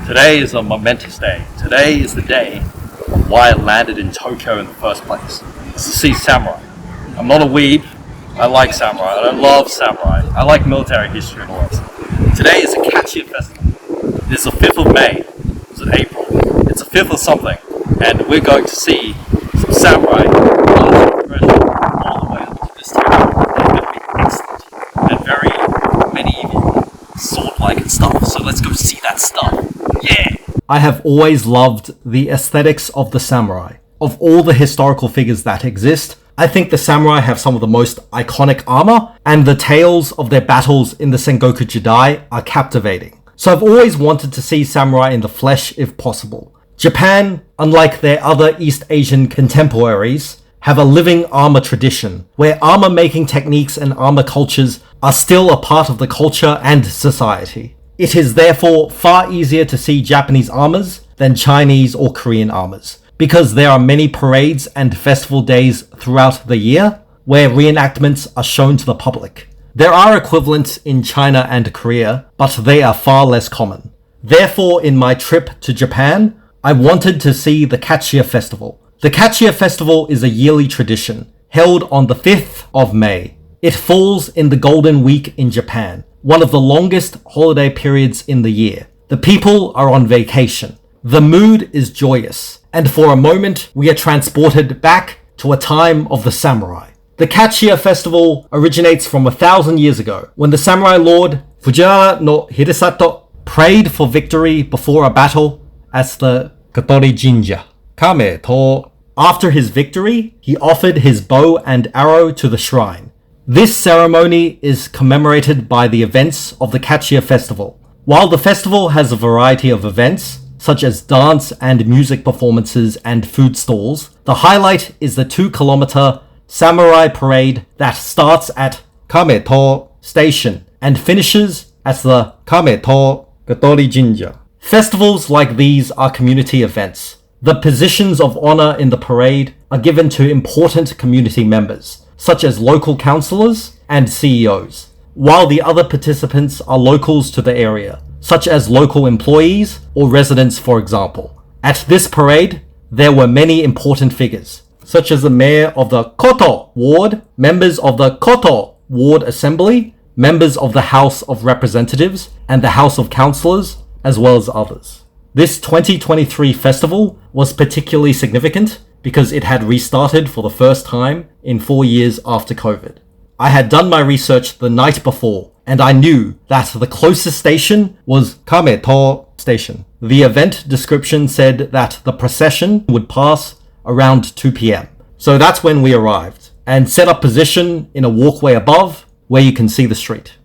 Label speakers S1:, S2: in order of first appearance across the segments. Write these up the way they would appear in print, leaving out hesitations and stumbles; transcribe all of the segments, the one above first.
S1: Today is a momentous day. Today is the day of why I landed in Tokyo in the first place. It's to see samurai. I'm not a weeb. I like samurai. I don't love samurai. I like military history and all that stuff. Today is the Kachiya Festival. It is the 5th of May. It's in April. It's the 5th of something. And we're going to see some samurai progression all the way up to this town. It's going to be excellent and very medieval, sword-like and stuff. So let's go see that stuff. Yeah!
S2: I have always loved the aesthetics of the samurai. Of all the historical figures that exist, I think the samurai have some of the most iconic armor, and the tales of their battles in the Sengoku Jidai are captivating. So I've always wanted to see samurai in the flesh if possible. Japan, unlike their other East Asian contemporaries, have a living armor tradition, where armor making techniques and armor cultures are still a part of the culture and society. It is therefore far easier to see Japanese armors than Chinese or Korean armors, because there are many parades and festival days throughout the year where reenactments are shown to the public. There are equivalents in China and Korea, but they are far less common. Therefore, in my trip to Japan, I wanted to see the Kachiya Festival. The Kachiya Festival is a yearly tradition, held on the 5th of May. It falls in the Golden Week in Japan, one of the longest holiday periods in the year. The people are on vacation. The mood is joyous, and for a moment we are transported back to a time of the samurai. The Kachiya Festival originates from 1,000 years ago, when the samurai lord Fujiwara no Hidesato prayed for victory before a battle as the Kotori Jinja. Kame to. After his victory, he offered his bow and arrow to the shrine. This ceremony is commemorated by the events of the Kachiya Festival. While the festival has a variety of events, such as dance and music performances and food stalls, the highlight is the 2-kilometer samurai parade that starts at Kameto Station and finishes at the Kameto Kotori Jinja. Festivals like these are community events. The positions of honor in the parade are given to important community members, such as local councillors and CEOs, while the other participants are locals to the area, such as local employees or residents, for example. At this parade, there were many important figures, such as the mayor of the Koto Ward, members of the Koto Ward Assembly, members of the House of Representatives and the House of Councillors, as well as others. This 2023 festival was particularly significant because it had restarted for the first time in 4 years after COVID. I had done my research the night before, and I knew that the closest station was Kameto Station. The event description said that the procession would pass around 2 p.m. So that's when we arrived, and set up position in a walkway above where you can see the street.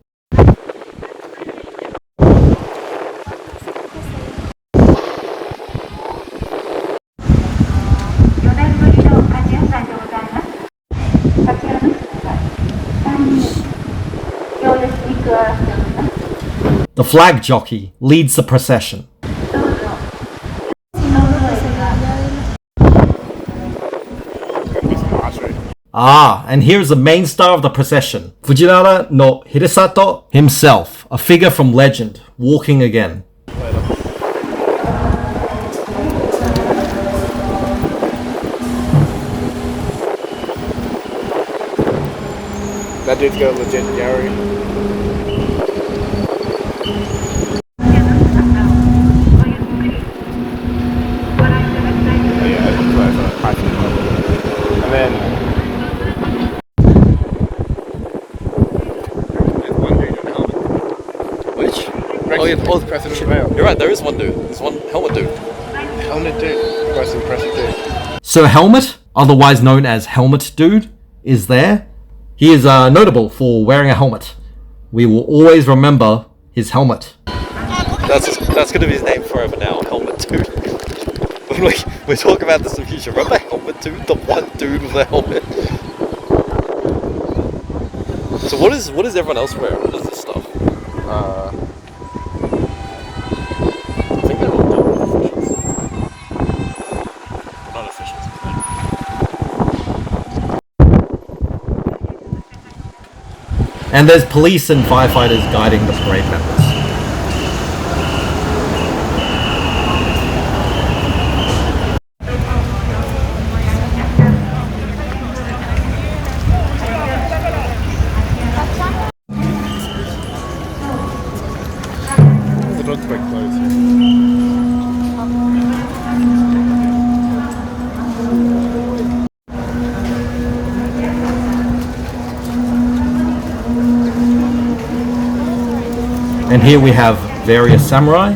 S2: The flag jockey leads the procession. And here's the main star of the procession, Fujiwara no Hidesato himself, a figure from legend, walking again.
S3: That dude's got a legit Gary. And then there's one dude in a helmet.
S1: Which?
S3: The president of Rail.
S1: You're right, there is one dude. There's one helmet dude.
S3: Helmet dude. Most impressive dude.
S2: So Helmet, otherwise known as Helmet Dude, is there. He is notable for wearing a helmet. We will always remember his helmet.
S1: That's going to be his name forever now, Helmet Dude. When we talk about this in the future, remember Helmet Dude? The one dude with a helmet. So what is everyone else wearing? What is this stuff? I think they're all government officials. Not officials,
S2: And there's police and firefighters guiding the parade members. And here we have various samurai.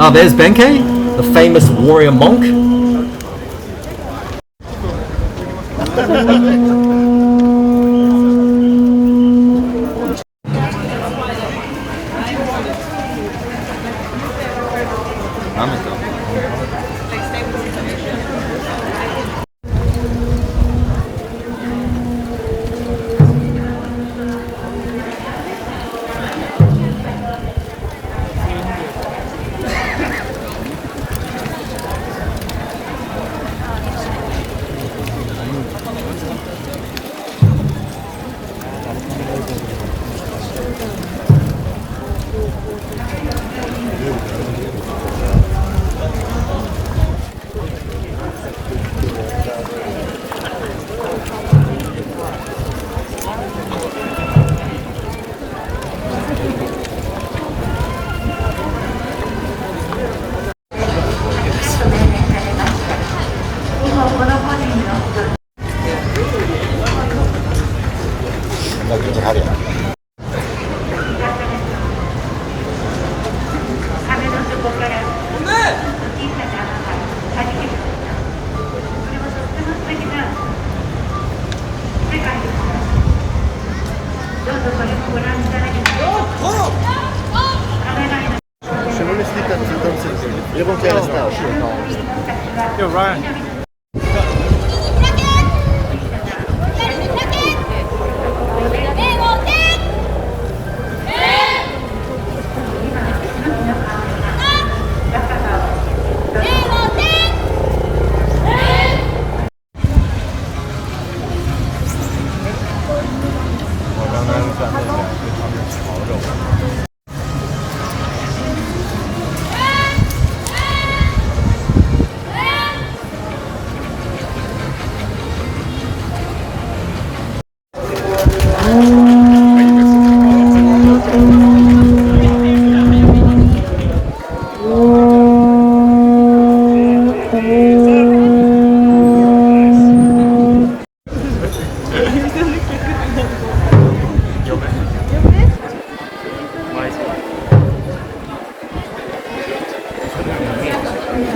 S2: Ah, there's Benkei, the famous warrior monk.
S3: You're right.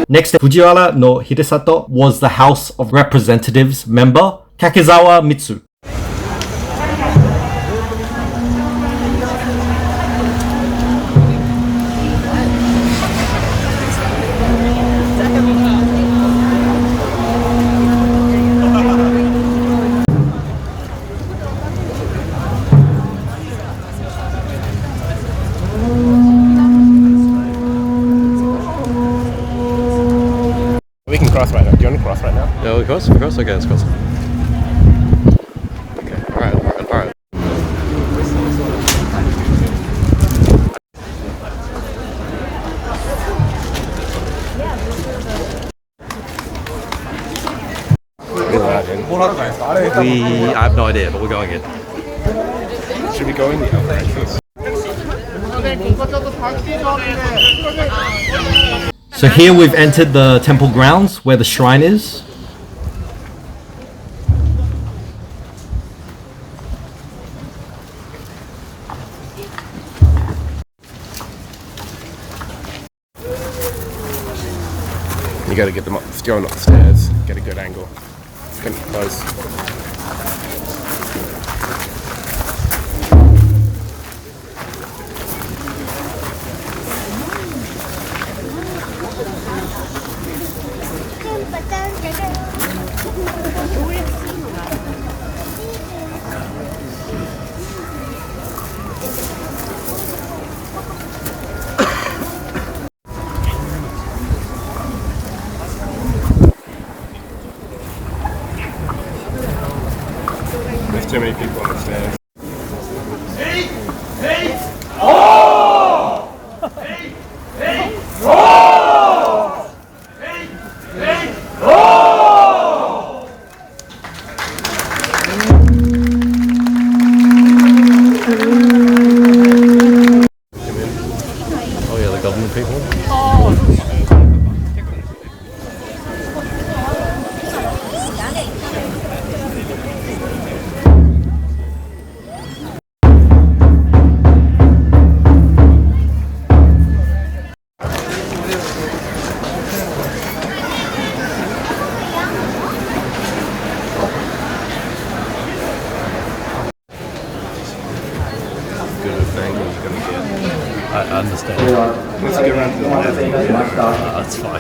S2: Next, Fujiwara no Hidesato was the House of Representatives member Kakezawa Mitsu.
S3: We can cross right now. Do you want to cross right now?
S1: Yeah, we cross? We cross? Okay, let's cross. Okay, alright. I have no idea, but we're going in.
S3: Should we go in the other entrance?
S2: So here we've entered the temple grounds where the shrine is.
S3: You gotta get them up, going up the stairs, get a good angle. Getting close. There's too many people on the stairs.
S1: That's fine.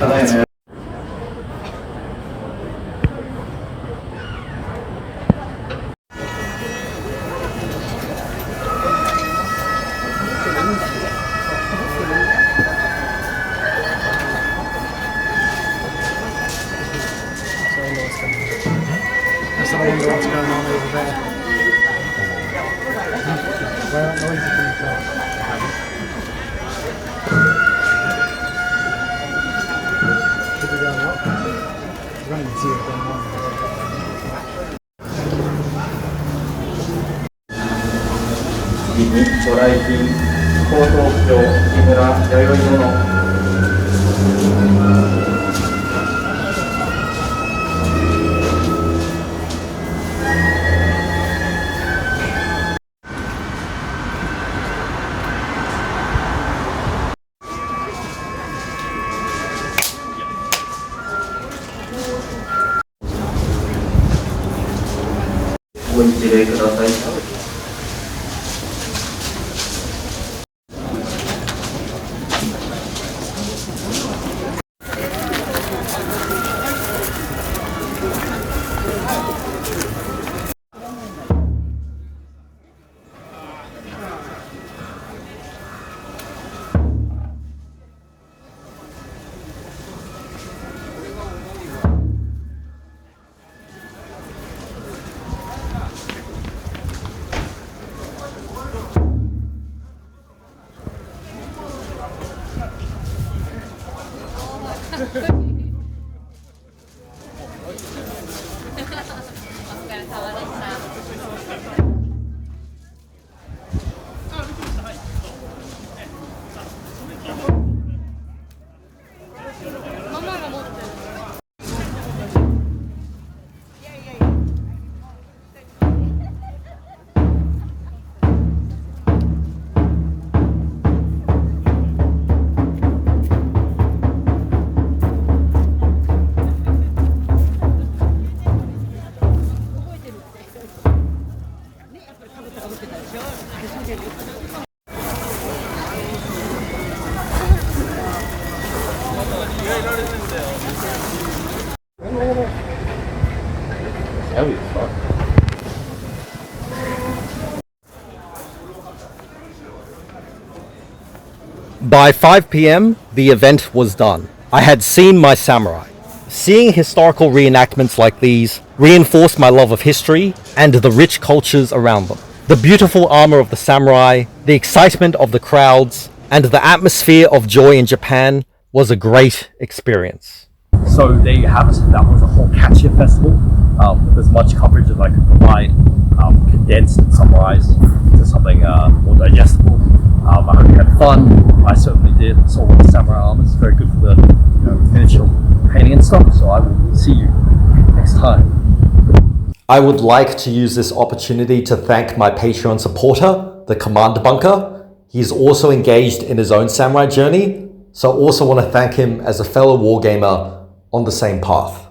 S4: I wonder what's going on over there. Where that noise is coming from? Should we go and look? We're going to see what's going on.
S5: 次にご来賓、江東京木村弥生殿。ご一礼ください。
S2: By 5 p.m, the event was done. I had seen my samurai. Seeing historical reenactments like these reinforced my love of history and the rich cultures around them. The beautiful armor of the samurai, the excitement of the crowds, and the atmosphere of joy in Japan was a great experience.
S1: So there you have it. That was the whole Kachiya Festival. With as much coverage as I could provide, condensed and summarized to something more digestible. I hope you had fun. I certainly did. Saw all the samurai armor. It's very good for the miniature painting and stuff. So I will see you next time.
S2: I would like to use this opportunity to thank my Patreon supporter, the Command Bunker. He's also engaged in his own samurai journey, so I also want to thank him as a fellow wargamer on the same path.